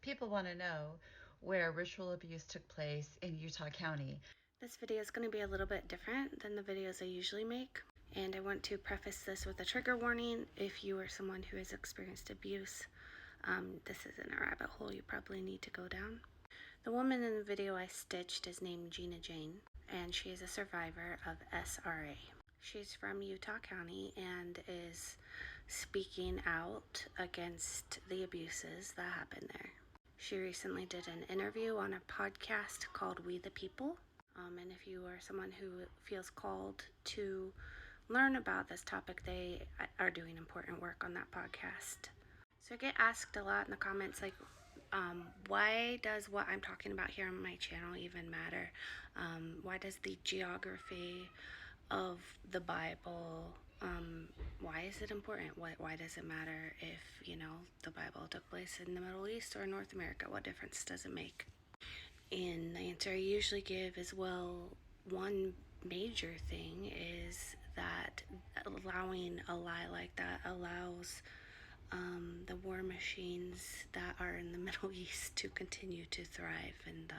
People want to know where ritual abuse took place in Utah County. This video is going to be a little bit different than the videos I usually make, and I want to preface this with a trigger warning. If you are someone who has experienced abuse, this isn't a rabbit hole you probably need to go down. The woman in the video I stitched is named Gina Jane, and she is a survivor of SRA. She's from Utah County and is speaking out against the abuses that happen there. She recently did an interview on a podcast called We the People. And if you are someone who feels called to learn about this topic, they are doing important work on that podcast. So I get asked a lot in the comments, like, why does what I'm talking about here on my channel even matter? Why does the geography of the Bible, why is it important? Why does it matter if, the Bible took place in the Middle East or North America? What difference does it make? And the answer I usually give is, well, one major thing is that allowing a lie like that allows the war machines that are in the Middle East to continue to thrive, and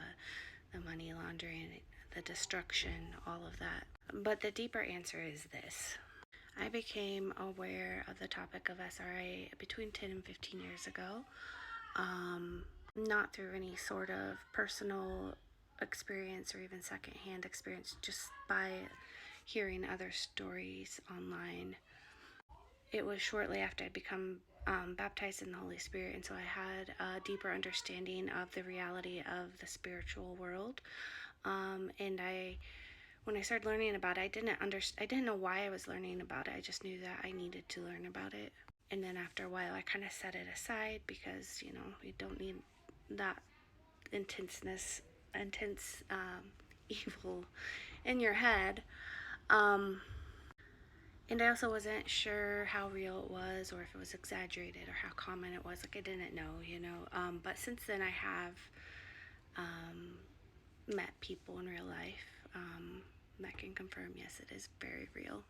the money laundering, the destruction, all of that. But the deeper answer is this. I became aware of the topic of SRA between 10 and 15 years ago. Not through any sort of personal experience or even secondhand experience, just by hearing other stories online. It was shortly after I'd become baptized in the Holy Spirit, and so I had a deeper understanding of the reality of the spiritual world. And when I started learning about it, I didn't know why I was learning about it. I just knew that I needed to learn about it. And then after a while, I kind of set it aside because, you don't need that intense evil in your head. And I also wasn't sure how real it was, or if it was exaggerated, or how common it was. Like, I didn't know, But since then, I have met people in real life that can confirm, yes, it is very real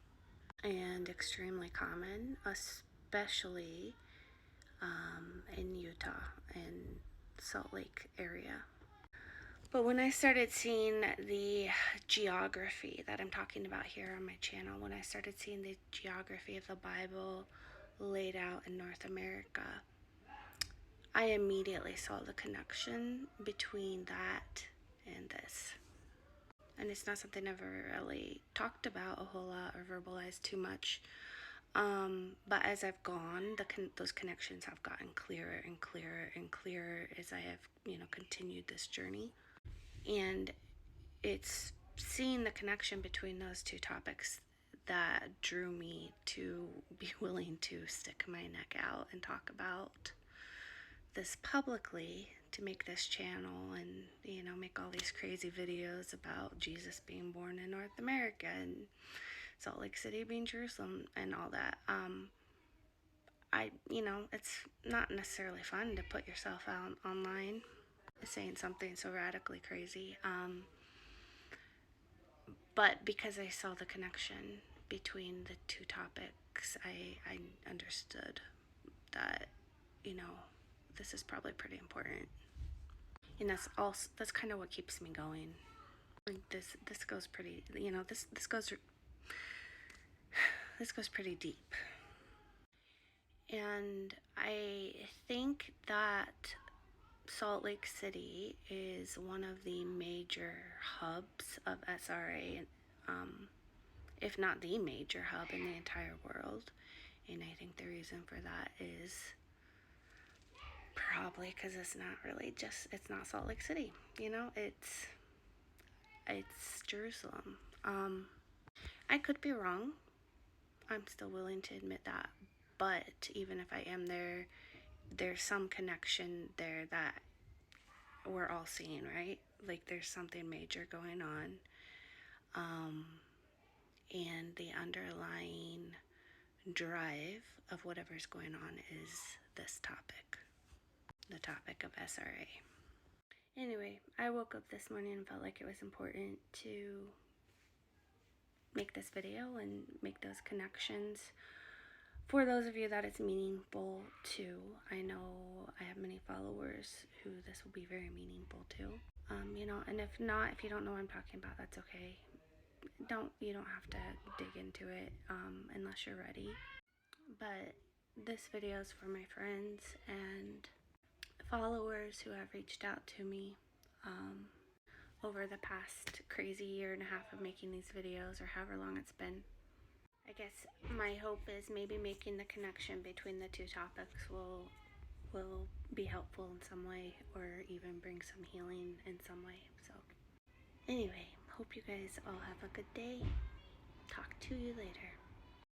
and extremely common, especially in Utah and Salt Lake area. But when I started seeing the geography that I'm talking about here on my channel, when I started seeing the geography of the Bible laid out in North America, I immediately saw the connection between that and this. And it's not something I've ever really talked about a whole lot or verbalized too much. But as I've gone, those connections have gotten clearer and clearer and clearer as I have, continued this journey. And it's seeing the connection between those two topics that drew me to be willing to stick my neck out and talk about this publicly, to make this channel and, make all these crazy videos about Jesus being born in North America and Salt Lake City being Jerusalem and all that. It's not necessarily fun to put yourself out online saying something so radically crazy. But because I saw the connection between the two topics, I understood that, this is probably pretty important. And that's kind of what keeps me going. This goes pretty, this goes pretty deep. And I think that Salt Lake City is one of the major hubs of SRA, if not the major hub in the entire world. And I think the reason for that is probably because it's not Salt Lake City, it's Jerusalem. I could be wrong. I'm still willing to admit that. But even if I am there, there's some connection there that we're all seeing, right? Like, there's something major going on. And the underlying drive of whatever's going on is this topic, the topic of SRA. Anyway, I woke up this morning and felt like it was important to make this video and make those connections for those of you that it's meaningful to, I know I have many followers who this will be very meaningful to. You know, and if not, if you don't know what I'm talking about, that's okay. You don't have to dig into it unless you're ready. But this video is for my friends and followers who have reached out to me over the past crazy year and a half of making these videos, or however long it's been. I guess my hope is maybe making the connection between the two topics will be helpful in some way, or even bring some healing in some way. So anyway, hope you guys all have a good day. Talk to you later.